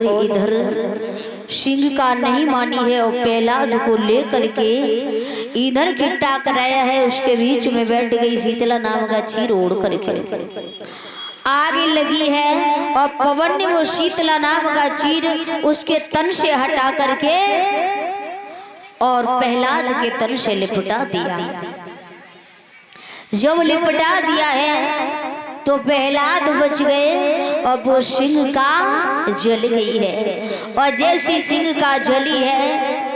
इधर सिंह का नहीं मानी है और प्रहलाद को लेकर के इधर खिट्टा कराया है। उसके बीच में बैठ गई शीतला नाम का चीर ओढ़ करके आगे लगी है और पवन ने वो शीतला नाम का चीर उसके तन से हटा करके और प्रहलाद के तन से लिपटा दिया। जब लिपटा दिया है तो प्रहलाद बच गए और वो सिंह का जल गई है। और जैसी सिंह का जली है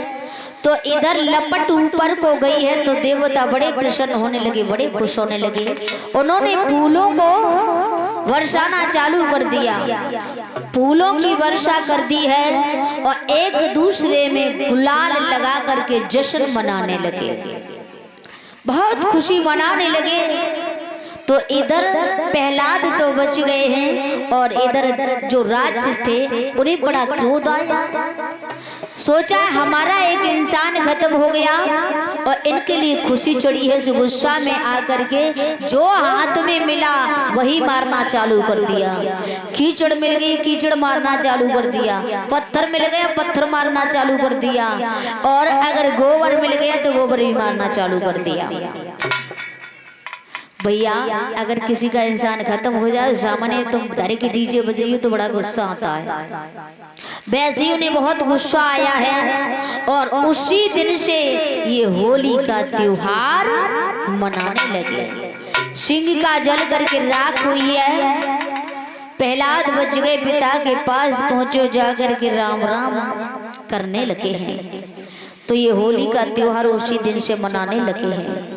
तो इधर लपट ऊपर को गई है तो देवता बड़े प्रसन्न होने लगे, बड़े खुश होने लगे। उन्होंने फूलों को वर्षाना चालू कर दिया, फूलों की वर्षा कर दी है और एक दूसरे में गुलाल लगा करके जश्न मनाने लगे, बहुत खुशी मनाने लगे। तो इधर प्रहलाद तो बच गए हैं और इधर जो राक्षस थे उन्हें बड़ा क्रोध आया। सोचा हमारा एक इंसान खत्म हो गया और इनके लिए खुशी चढ़ी है। गुस्सा में आकर के जो हाथ में मिला वही मारना चालू कर दिया। कीचड़ मिल गई, कीचड़ मारना चालू कर दिया। पत्थर मिल गया, पत्थर मारना चालू कर दिया। और अगर गोबर मिल गया तो गोबर भी मारना चालू कर दिया। भैया अगर किसी का इंसान खत्म हो जाए सामान्य तुम धारे की डीजे बजाइए तो बड़ा गुस्सा आता है। वैसे ही उन्हें बहुत गुस्सा आया है और उसी दिन से ये होली का त्योहार मनाने लगे। सिंह का जल करके राख हुई है। प्रहलाद बच गए, पिता के पास पहुंचो, जाकर के राम राम करने लगे हैं। तो ये होली का त्योहार उसी दिन से मनाने लगे हैं।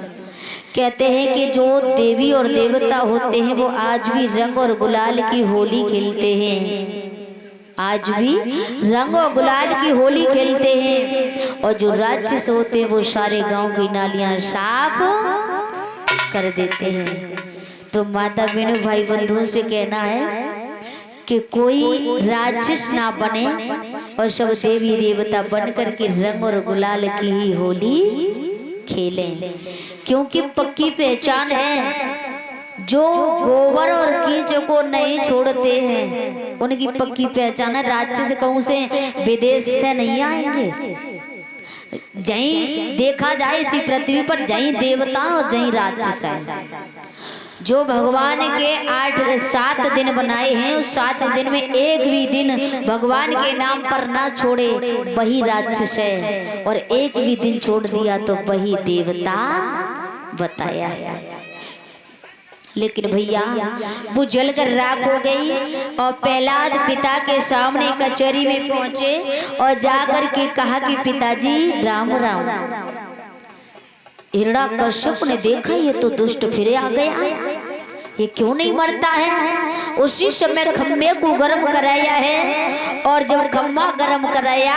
कहते हैं कि जो देवी और देवता होते हैं वो आज भी रंग और गुलाल की होली खेलते हैं, आज भी रंग और गुलाल की होली खेलते हैं। और जो राक्षस होते हैं वो सारे गांव की नालियां साफ कर देते हैं। तो माता बहनों भाई बंधुओं से कहना है कि कोई राक्षस ना बने और सब देवी देवता बन करके रंग और गुलाल की ही होली खेलें, क्योंकि पक्की पहचान है। जो गोबर और कीच को नहीं छोड़ते हैं उनकी पक्की पहचान है। राक्षस कहूं से विदेश से नहीं आएंगे। जहीं देखा जाए इसी पृथ्वी पर जहीं देवता और जहीं राक्षस है। जो भगवान के 7 दिन बनाए हैं उस 7 दिन में एक भी दिन भगवान के नाम पर ना छोड़े वही राक्षस है, और एक भी दिन छोड़ दिया तो वही देवता बताया है। लेकिन भैया वो जलकर राख हो गई और प्रहलाद पिता के सामने कचहरी में पहुंचे और जाकर के कहा कि पिताजी राम राम। हिरण्यकश्यप ने देखा ये तो दुष्ट फिर आ गया, ये क्यों नहीं मरता है। उसी समय खम्भे को गर्म कराया है और जब खम्भा गर्म कराया,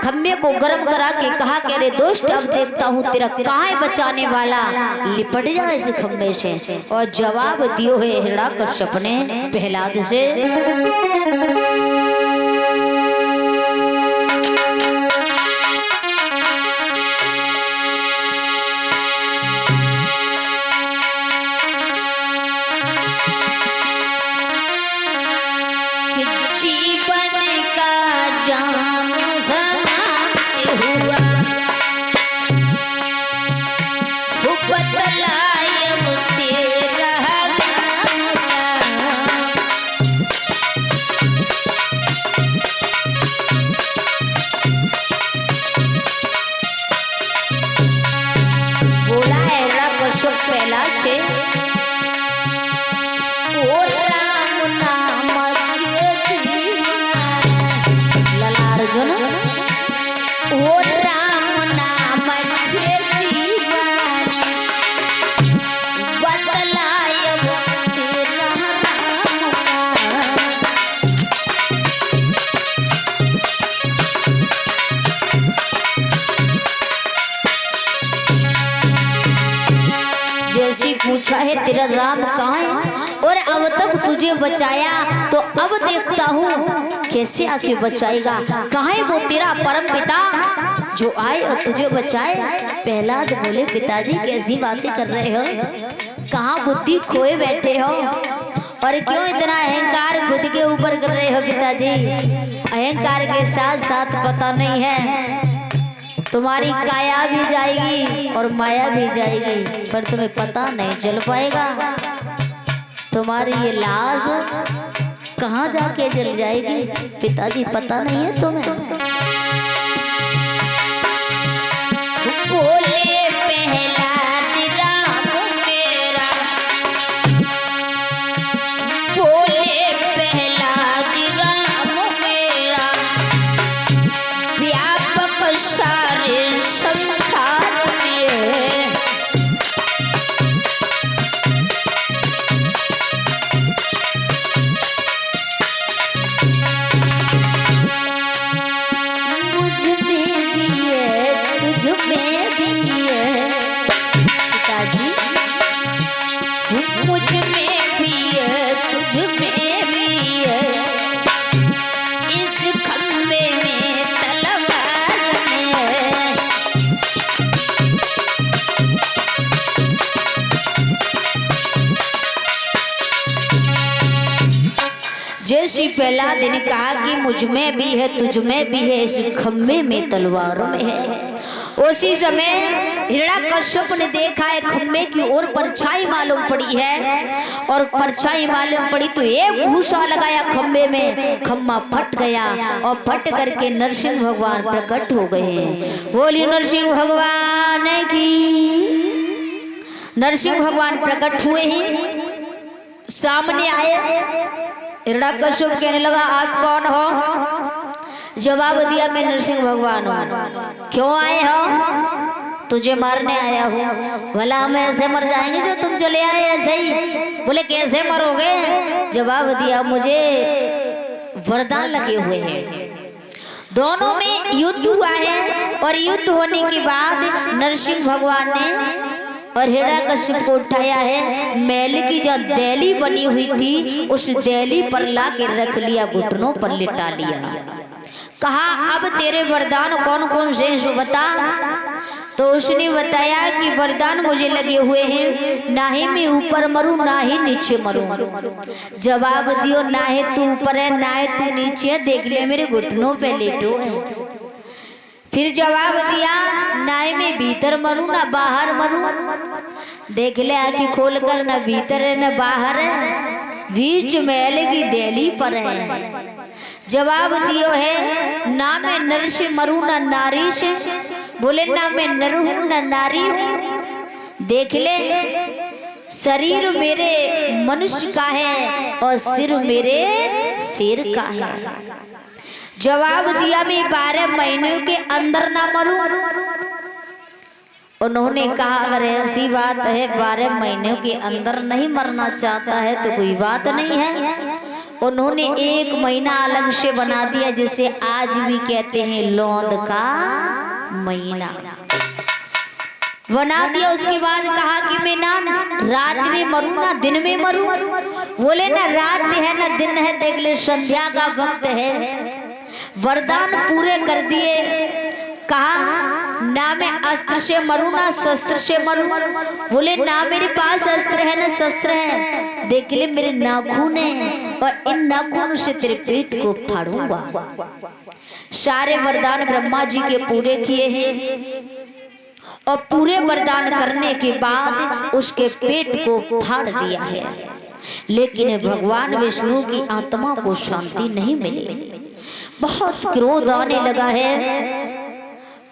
खम्भे को गर्म करा के कहा कि अरे दोस्त अब देखता हूँ तेरा कहाँ बचाने वाला, लिपट जाए इस खम्भे से। और जवाब दियो है हिरण्यकश्यप ने प्रहलाद से। पहला से ओ राम नाम ललार जो ना ओ राम नाम के बतलाय तेरा जैसी पूछा है तेरा राम कहाँ है और अब तक तुझे बचाया तो अब देखता हूँ कैसे आके बचाएगा। कहाँ है वो तेरा परम पिता जो आए और तुझे बचाए। प्रहलाद बोले पिताजी कैसी बातें कर रहे हो, कहाँ बुद्धि खोए बैठे हो और क्यों इतना अहंकार खुद के ऊपर कर रहे हो पिताजी। अहंकार के साथ साथ पता नहीं है तुम्हारी काया भी जाएगी और माया भी जाएगी, पर तुम्हें पता नहीं चल पाएगा। तुम्हारी ये लाज कहाँ जाके जल जाएगी, पिताजी पता नहीं है तुम्हें। बोले जैसी पहला दिन कहा कि मुझ में भी है तुझ में भी है, इस खम्भे में तलवारों में है। उसी समय हिरण्याकश्यप ने देखा है खम्भे की ओर परछाई मालूम पड़ी है, और परछाई मालूम पड़ी तो एक घूसा लगाया खम्भे में, खम्भा फट गया और फट करके नरसिंह भगवान प्रकट हो गए हैं। बोलिए नरसिंह भगवान की। नरसिंह भगवान प्रकट हुए हैं, सामने आए। हिरण्याकश्यप कहने लगा आप कौन हो? जवाब दिया मैं नरसिंह भगवान हूँ। क्यों आए हो? तुझे मारने आया हूँ। भला हम ऐसे मर जाएंगे जो तुम चले आए ऐसे ही? बोले कैसे मरोगे? जवाब दिया मुझे वरदान लगे हुए हैं। दोनों में युद्ध हुआ है, और युद्ध होने के बाद नरसिंह भगवान ने और हिरण्याकश्यप को उठाया है। मैल की जो दैली बनी हुई थी उस दैली पर ला के रख लिया, घुटनों पर लिटा लिया। कहा अब तेरे वरदान कौन कौन से हैं बता। तो उसने बताया कि वरदान मुझे लगे हुए हैं, ना ही मैं ऊपर मरूं ना ही नीचे मरूं। जवाब दियो ना है तू ऊपर है ना है तू नीचे, देख ले मेरे घुटनों पे लेटो है। फिर जवाब दिया ना मैं भीतर मरूं ना बाहर मरूं, देख ले आँखें खोल कर, ना भीतर है ना बाहर है, बीच महल की देली पर है। जवाब दियो है ना मैं नर से मरूं ना नारी से। बोले ना मैं नर हूं ना नारी हूं, देख ले शरीर मेरे मनुष्य का है और सिर मेरे शेर का है। जवाब दिया मैं 12 महीनों के अंदर ना मरूं। उन्होंने कहा अगर ऐसी बात है 12 महीनों के अंदर नहीं मरना चाहता है तो कोई बात नहीं है। उन्होंने 1 महीना अलग से बना दिया, जिसे आज भी कहते हैं लौंद का महीना बना दिया। उसके बाद कहा कि मैं ना रात में मरूं ना दिन में मरूं। बोले ना रात है ना दिन है, देख ले संध्या का वक्त है। वरदान पूरे कर दिए। कहा ना मैं अस्त्र से मरूं ना शस्त्र से मरूं। बोले ना मेरे पास अस्त्र है ना शस्त्र है, देख ले मेरे नाखून है और इन नाखून से तेरे पेट को फाड़ूंगा। सारे वरदान ब्रह्मा जी के पूरे किए हैं, और पूरे वरदान करने के बाद उसके पेट को फाड़ दिया है। लेकिन भगवान विष्णु की आत्मा को शांति नहीं मिली, बहुत क्रोध आने लगा है।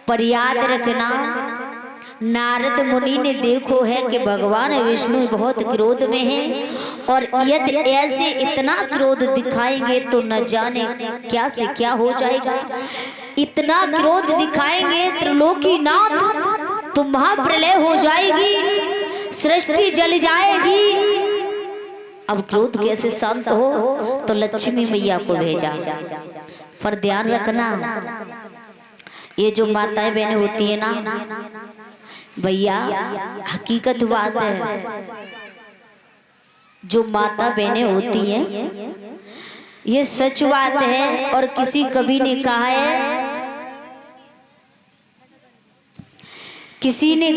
पर याद रखना नारद मुनि ने देखो है कि भगवान विष्णु बहुत क्रोध में हैं, और यदि ऐसे इतना क्रोध दिखाएंगे तो न जाने क्या से क्या हो जाएगा। इतना क्रोध दिखाएंगे त्रिलोकीनाथ तो महाप्रलय हो जाएगी, सृष्टि जल जाएगी। अब क्रोध कैसे शांत हो? तो लक्ष्मी मैया को भेजा। पर ध्यान रखना ये जो माताएं बहनें होती है ना भैया, हकीकत बात है, जो माता बहनें होती हैं ये सच बात है। और किसी कवि ने कहा है, किसी ने